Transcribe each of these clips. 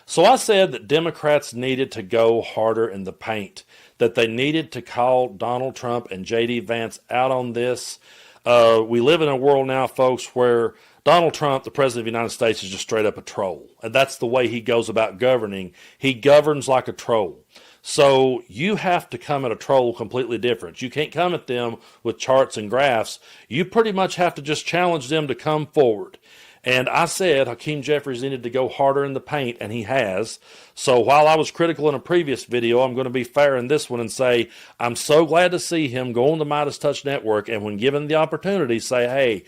So I said that Democrats needed to go harder in the paint, that they needed to call Donald Trump and J.D. Vance out on this. We live in a world now, folks, where Donald Trump, the President of the United States, is just straight up a troll. And that's the way he goes about governing. He governs like a troll. So you have to come at a troll completely different. You can't come at them with charts and graphs. You pretty much have to just challenge them to come forward. And I said Hakeem Jeffries needed to go harder in the paint, and he has. So while I was critical in a previous video, I'm going to be fair in this one and say I'm so glad to see him go on the MeidasTouch network and when given the opportunity say, hey,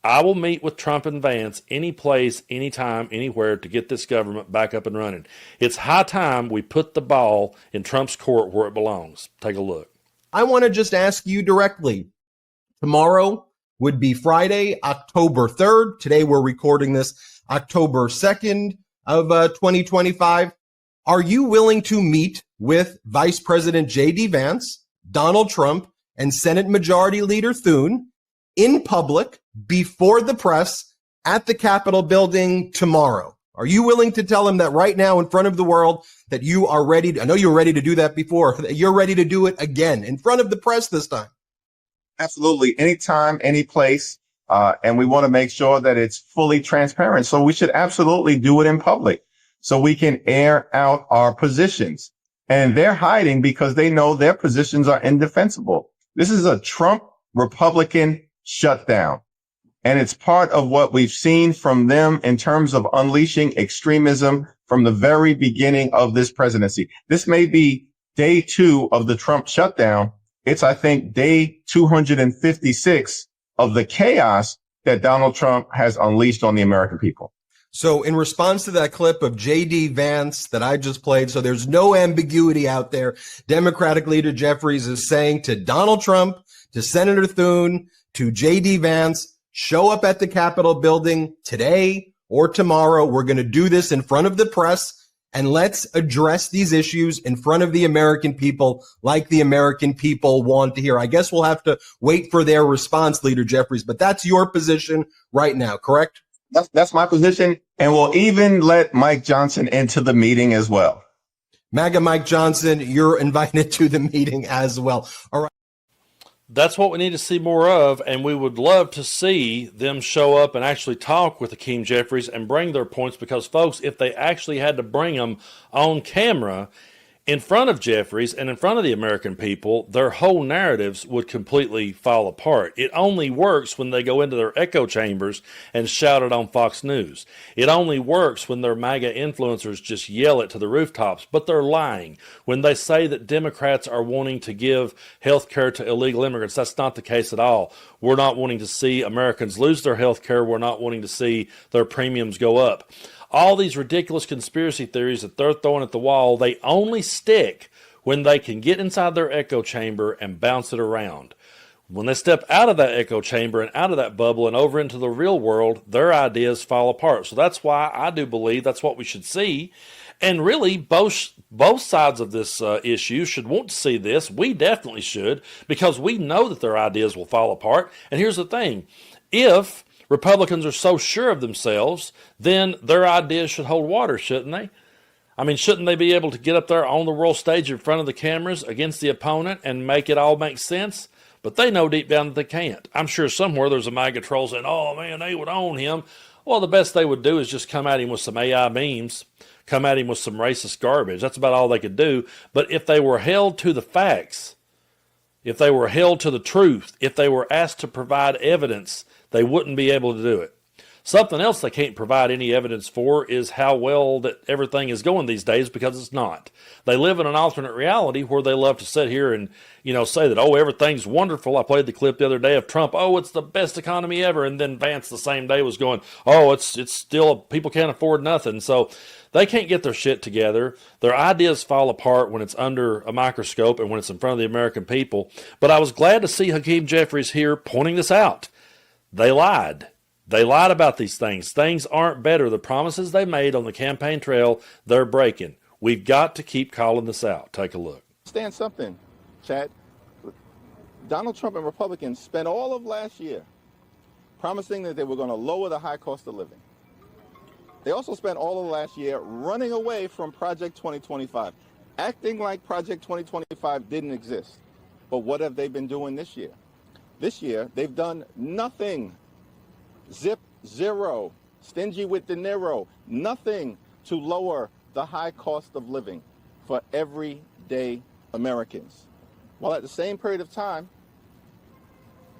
I will meet with Trump and Vance any place, anytime, anywhere to get this government back up and running. It's high time we put the ball in Trump's court where it belongs. Take a look. I want to just ask you directly. Tomorrow would be Friday, October 3rd. Today we're recording this October 2nd of 2025. Are you willing to meet with Vice President J.D. Vance, Donald Trump, and Senate Majority Leader Thune in public before the press at the Capitol building tomorrow? Are you willing to tell him that right now in front of the world that you are ready to, I know you were ready to do that before, that you're ready to do it again in front of the press this time? Absolutely. Anytime, any place. And we want to make sure that it's fully transparent. So we should absolutely do it in public so we can air out our positions. And they're hiding because they know their positions are indefensible. This is a Trump Republican shutdown. And it's part of what we've seen from them in terms of unleashing extremism from the very beginning of this presidency. This may be day 2 of the Trump shutdown. It's, I think, day 256 of the chaos that Donald Trump has unleashed on the American people. So in response to that clip of J.D. Vance that I just played, so there's no ambiguity out there, Democratic leader Jeffries is saying to Donald Trump, to Senator Thune, to J.D. Vance, show up at the Capitol building today or tomorrow. We're going to do this in front of the press. And let's address these issues in front of the American people like the American people want to hear. I guess we'll have to wait for their response, Leader Jeffries, but that's your position right now, correct? That's my position. And we'll even let Mike Johnson into the meeting as well. MAGA Mike Johnson, you're invited to the meeting as well. All right. That's what we need to see more of, and we would love to see them show up and actually talk with Hakeem Jeffries and bring their points because, folks, if they actually had to bring them on camera in front of Jeffries and in front of the American people, their whole narratives would completely fall apart. It only works when they go into their echo chambers and shout it on Fox News. It only works when their MAGA influencers just yell it to the rooftops, but they're lying. When they say that Democrats are wanting to give health care to illegal immigrants, that's not the case at all. We're not wanting to see Americans lose their health care. We're not wanting to see their premiums go up. All these ridiculous conspiracy theories that they're throwing at the wall, they only stick when they can get inside their echo chamber and bounce it around. When they step out of that echo chamber and out of that bubble and over into the real world, their ideas fall apart. So that's why I do believe that's what we should see. And really, both sides of this issue should want to see this. We definitely should, because we know that their ideas will fall apart. And here's the thing. If Republicans are so sure of themselves, then their ideas should hold water, shouldn't they? I mean, shouldn't they be able to get up there on the world stage in front of the cameras against the opponent and make it all make sense? But they know deep down that they can't. I'm sure somewhere there's a MAGA troll saying, oh man, they would own him. Well, the best they would do is just come at him with some AI memes, come at him with some racist garbage. That's about all they could do. But if they were held to the facts, if they were held to the truth, if they were asked to provide evidence, they wouldn't be able to do it. Something else they can't provide any evidence for is how well that everything is going these days, because it's not. They live in an alternate reality where they love to sit here and, say that, oh, everything's wonderful. I played the clip the other day of Trump. Oh, it's the best economy ever. And then Vance the same day was going, oh, it's still, people can't afford nothing. So they can't get their shit together. Their ideas fall apart when it's under a microscope and when it's in front of the American people. But I was glad to see Hakeem Jeffries here pointing this out. They lied. They lied about these things. Things aren't better. The promises they made on the campaign trail, they're breaking. We've got to keep calling this out. Take a look. Understand something, Chad. Donald Trump and Republicans spent all of last year promising that they were going to lower the high cost of living. They also spent all of last year running away from Project 2025, acting like Project 2025 didn't exist. But what have they been doing this year? This year, they've done nothing. Zip, zero. Stingy with De Niro. Nothing to lower the high cost of living for everyday Americans, while at the same period of time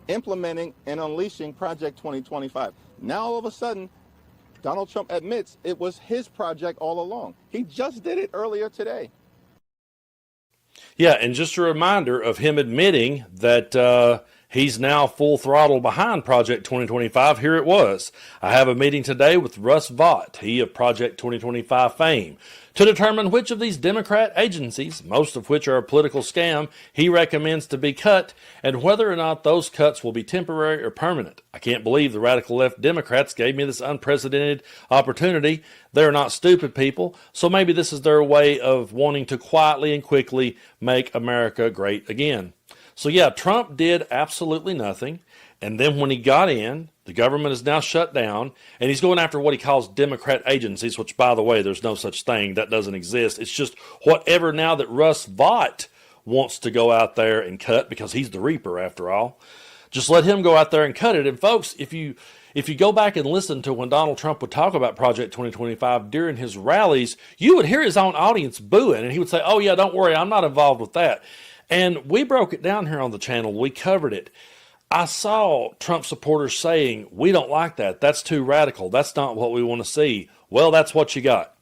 implementing and unleashing Project 2025. Now all of a sudden, Donald Trump admits it was his project all along. He just did it earlier today. Yeah, and just a reminder of him admitting that he's now full throttle behind Project 2025. Here it was. I have a meeting today with Russ Vought, he of Project 2025 fame, to determine which of these Democrat agencies, most of which are a political scam, he recommends to be cut, and whether or not those cuts will be temporary or permanent. I can't believe the radical left Democrats gave me this unprecedented opportunity. They're not stupid people, so maybe this is their way of wanting to quietly and quickly make America great again. So yeah, Trump did absolutely nothing. And then when he got in, the government is now shut down, and he's going after what he calls Democrat agencies, which, by the way, there's no such thing. That doesn't exist. It's just whatever now that Russ Vought wants to go out there and cut, because he's the reaper after all. Just let him go out there and cut it. And folks, if you go back and listen to when Donald Trump would talk about Project 2025 during his rallies, you would hear his own audience booing, and he would say, oh yeah, don't worry, I'm not involved with that. And we broke it down here on the channel. We covered it. I saw Trump supporters saying, we don't like that. That's too radical. That's not what we want to see. Well, that's what you got.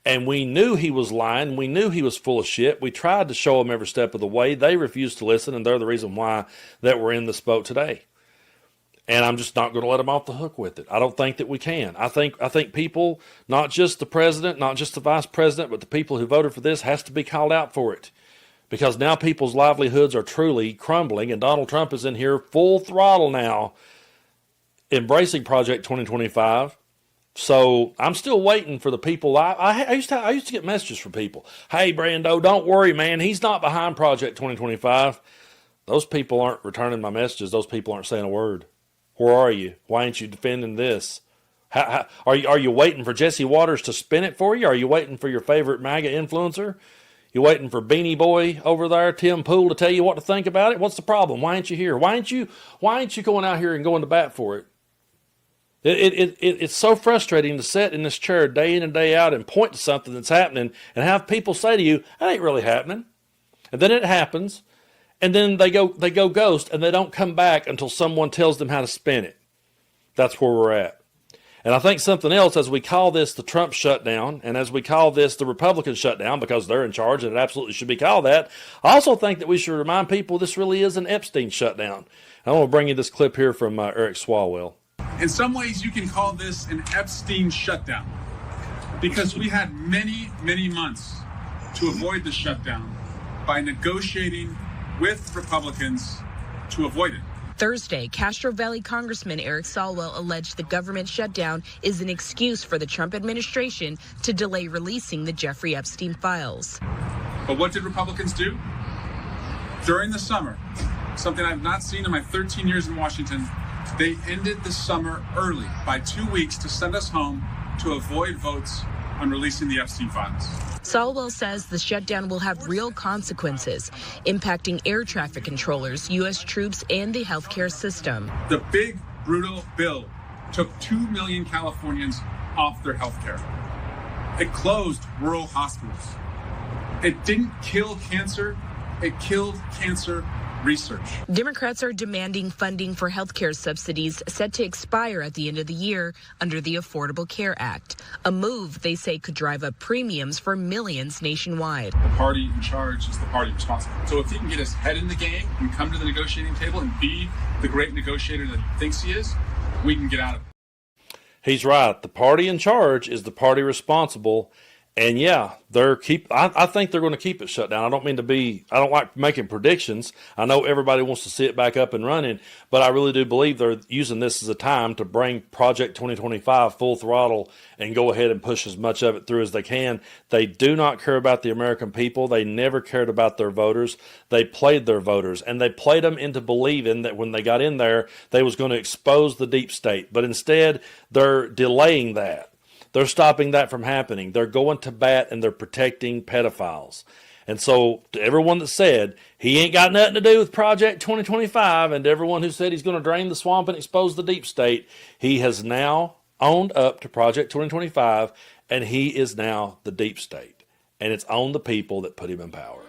And we knew he was lying. We knew he was full of shit. We tried to show him every step of the way. They refused to listen, and they're the reason why that we're in this boat today. And I'm just not going to let them off the hook with it. I don't think that we can. I think people, not just the president, not just the vice president, but the people who voted for this has to be called out for it. Because now people's livelihoods are truly crumbling, and Donald Trump is in here full throttle now, embracing Project 2025. So I'm still waiting for the people. I used to get messages from people. Hey, Brando, don't worry, man. He's not behind Project 2025. Those people aren't returning my messages. Those people aren't saying a word. Where are you? Why ain't you defending this? Are you waiting for Jesse Waters to spin it for you? Are you waiting for your favorite MAGA influencer? You waiting for Beanie Boy over there, Tim Pool, to tell you what to think about it? What's the problem? Why ain't you here? Why ain't you going out here and going to bat for it? It's so frustrating to sit in this chair day in and day out and point to something that's happening and have people say to you, that ain't really happening. And then it happens, and then they go ghost, and they don't come back until someone tells them how to spin it. That's where we're at. And I think something else, as we call this the Trump shutdown, and as we call this the Republican shutdown, because they're in charge and it absolutely should be called that, I also think that we should remind people this really is an Epstein shutdown. I want to bring you this clip here from Eric Swalwell. In some ways, you can call this an Epstein shutdown, because we had many, many months to avoid the shutdown by negotiating with Republicans to avoid it. Thursday, Castro Valley Congressman Eric Swalwell alleged the government shutdown is an excuse for the Trump administration to delay releasing the Jeffrey Epstein files. But what did Republicans do? During the summer, something I've not seen in my 13 years in Washington, they ended the summer early by 2 weeks to send us home to avoid votes on releasing the Epstein files. Swalwell says the shutdown will have real consequences, impacting air traffic controllers, U.S. troops, and the healthcare system. The big, brutal bill took 2 million Californians off their health care. It closed rural hospitals. It didn't kill cancer, it killed cancer research. Democrats are demanding funding for healthcare subsidies set to expire at the end of the year under the Affordable Care Act, a move they say could drive up premiums for millions nationwide. The party in charge is the party responsible. So if he can get his head in the game and come to the negotiating table and be the great negotiator that he thinks he is, we can get out of it. He's right. The party in charge is the party responsible. And yeah, I think they're going to keep it shut down. I don't like making predictions. I know everybody wants to see it back up and running, but I really do believe they're using this as a time to bring Project 2025 full throttle and go ahead and push as much of it through as they can. They do not care about the American people. They never cared about their voters. They played their voters, and they played them into believing that when they got in there, they was going to expose the deep state. But instead, they're delaying that. They're stopping that from happening. They're going to bat and they're protecting pedophiles. And so to everyone that said he ain't got nothing to do with Project 2025, and to everyone who said he's going to drain the swamp and expose the deep state, he has now owned up to Project 2025, and he is now the deep state. And it's on the people that put him in power.